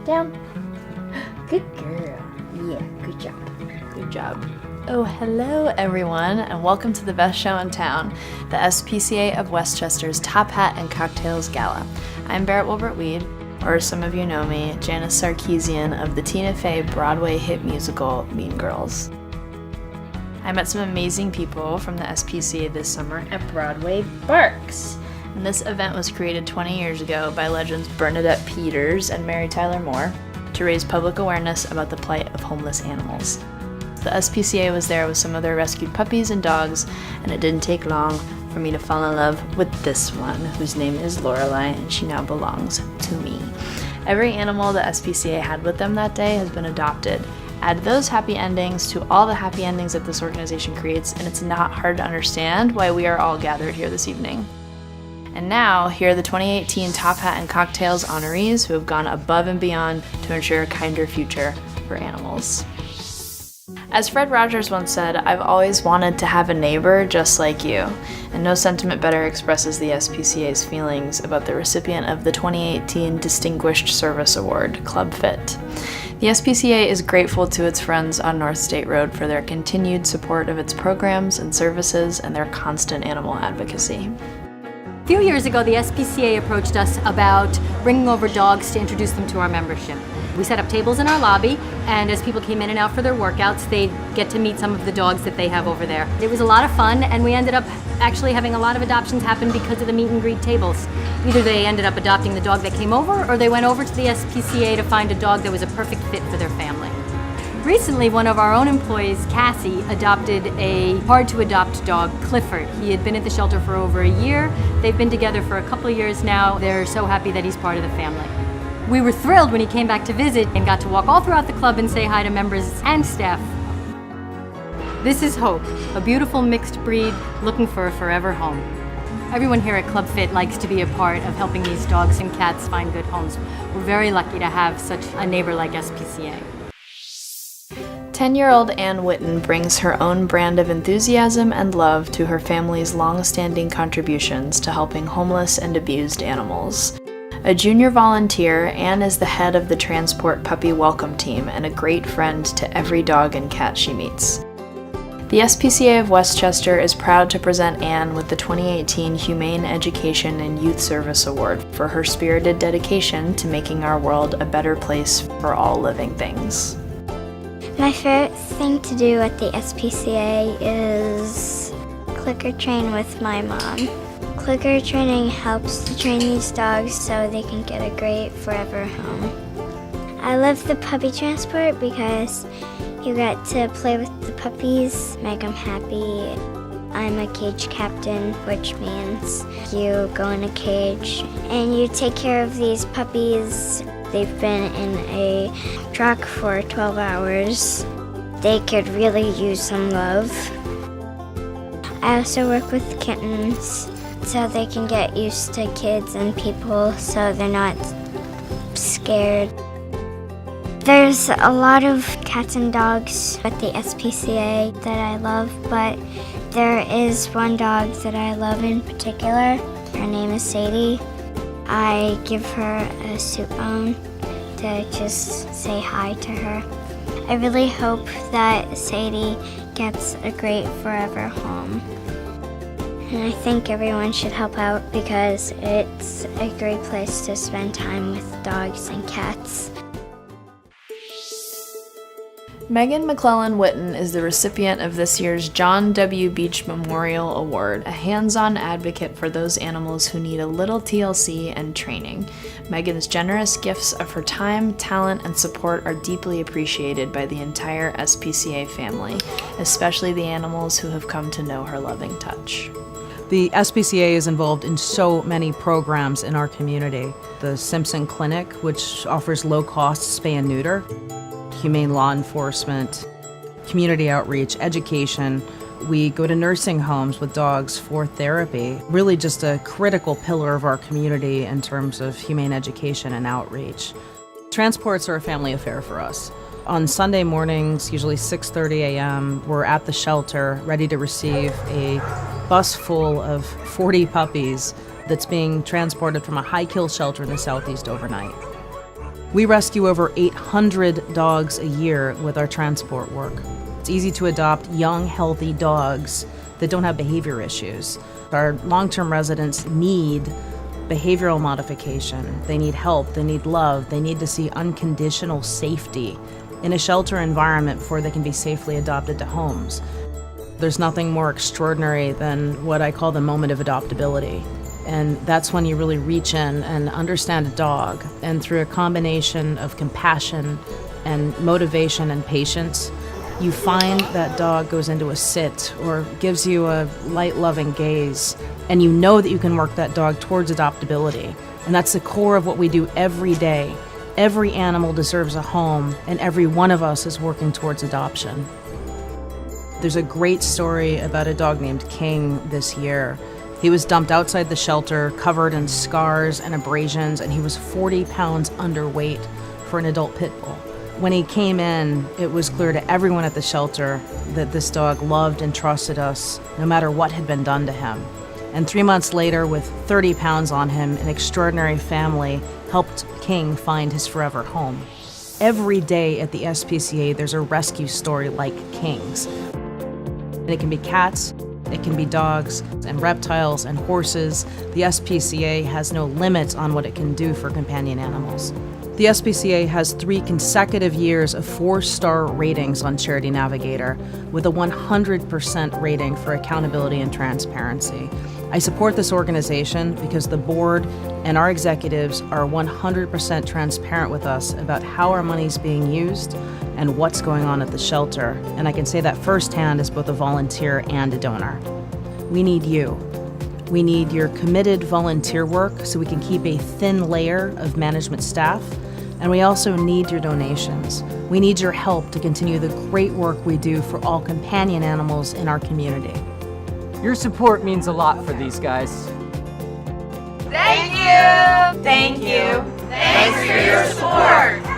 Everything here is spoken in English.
Down. Good girl. Yeah, good job. Good job. Oh, hello everyone, and welcome to the best show in town, the SPCA of Westchester's Top Hat and Cocktails Gala. I'm Barrett Wilbert-Weed, or some of you know me, Janice Sarkeesian of the Tina Fey Broadway hit musical Mean Girls. I met some amazing people from the SPCA this summer at Broadway Barks. And this event was created 20 years ago by legends Bernadette Peters and Mary Tyler Moore to raise public awareness about the plight of homeless animals. The SPCA was there with some of their rescued puppies and dogs, and it didn't take long for me to fall in love with this one, whose name is Lorelei, and she now belongs to me. Every animal the SPCA had with them that day has been adopted. Add those happy endings to all the happy endings that this organization creates, and it's not hard to understand why we are all gathered here this evening. And now, here are the 2018 Top Hat and Cocktails honorees who have gone above and beyond to ensure a kinder future for animals. As Fred Rogers once said, I've always wanted to have a neighbor just like you, and no sentiment better expresses the SPCA's feelings about the recipient of the 2018 Distinguished Service Award, Club Fit. The SPCA is grateful to its friends on North State Road for their continued support of its programs and services and their constant animal advocacy. A few years ago, the SPCA approached us about bringing over dogs to introduce them to our membership. We set up tables in our lobby, and as people came in and out for their workouts, they'd get to meet some of the dogs that they have over there. It was a lot of fun, and we ended up actually having a lot of adoptions happen because of the meet and greet tables. Either they ended up adopting the dog that came over, or they went over to the SPCA to find a dog that was a perfect fit for their family. Recently, one of our own employees, Cassie, adopted a hard-to-adopt dog, Clifford. He had been at the shelter for over a year. They've been together for a couple of years now. They're so happy that he's part of the family. We were thrilled when he came back to visit and got to walk all throughout the club and say hi to members and staff. This is Hope, a beautiful mixed breed looking for a forever home. Everyone here at Club Fit likes to be a part of helping these dogs and cats find good homes. We're very lucky to have such a neighbor like SPCA. 10-year-old Ann Witten brings her own brand of enthusiasm and love to her family's long-standing contributions to helping homeless and abused animals. A junior volunteer, Ann is the head of the Transport Puppy Welcome Team and a great friend to every dog and cat she meets. The SPCA of Westchester is proud to present Ann with the 2018 Humane Education and Youth Service Award for her spirited dedication to making our world a better place for all living things. My favorite thing to do at the SPCA is clicker train with my mom. Clicker training helps to train these dogs so they can get a great forever home. I love the puppy transport because you get to play with the puppies, make them happy. I'm a cage captain, which means you go in a cage and you take care of these puppies. They've been in a truck for 12 hours. They could really use some love. I also work with kittens so they can get used to kids and people so they're not scared. There's a lot of cats and dogs at the SPCA that I love, but there is one dog that I love in particular. Her name is Sadie. I give her a soup bone to just say hi to her. I really hope that Sadie gets a great forever home. And I think everyone should help out because it's a great place to spend time with dogs and cats. Megan McClellan Witten is the recipient of this year's John W. Beach Memorial Award, a hands-on advocate for those animals who need a little TLC and training. Megan's generous gifts of her time, talent, and support are deeply appreciated by the entire SPCA family, especially the animals who have come to know her loving touch. The SPCA is involved in so many programs in our community. The Simpson Clinic, which offers low-cost spay and neuter, humane law enforcement, community outreach, education. We go to nursing homes with dogs for therapy. Really just a critical pillar of our community in terms of humane education and outreach. Transports are a family affair for us. On Sunday mornings, usually 6:30 a.m., we're at the shelter ready to receive a bus full of 40 puppies that's being transported from a high-kill shelter in the southeast overnight. We rescue over 800 dogs a year with our transport work. It's easy to adopt young, healthy dogs that don't have behavior issues. Our long-term residents need behavioral modification. They need help, they need love, they need to see unconditional safety in a shelter environment before they can be safely adopted to homes. There's nothing more extraordinary than what I call the moment of adoptability. And that's when you really reach in and understand a dog. And through a combination of compassion and motivation and patience, you find that dog goes into a sit or gives you a light, loving gaze. And you know that you can work that dog towards adoptability. And that's the core of what we do every day. Every animal deserves a home, and every one of us is working towards adoption. There's a great story about a dog named King this year. He was dumped outside the shelter, covered in scars and abrasions, and he was 40 pounds underweight for an adult pit bull. When he came in, it was clear to everyone at the shelter that this dog loved and trusted us, no matter what had been done to him. And 3 months later, with 30 pounds on him, an extraordinary family helped King find his forever home. Every day at the SPCA, there's a rescue story like King's. And it can be cats, it can be dogs, and reptiles, and horses. The SPCA has no limits on what it can do for companion animals. The SPCA has 3 consecutive years of 4-star ratings on Charity Navigator, with a 100% rating for accountability and transparency. I support this organization because the board and our executives are 100% transparent with us about how our money's being used and what's going on at the shelter. And I can say that firsthand as both a volunteer and a donor. We need you. We need your committed volunteer work so we can keep a thin layer of management staff. And we also need your donations. We need your help to continue the great work we do for all companion animals in our community. Your support means a lot for these guys. Thank you! Thank you! Thanks for your support!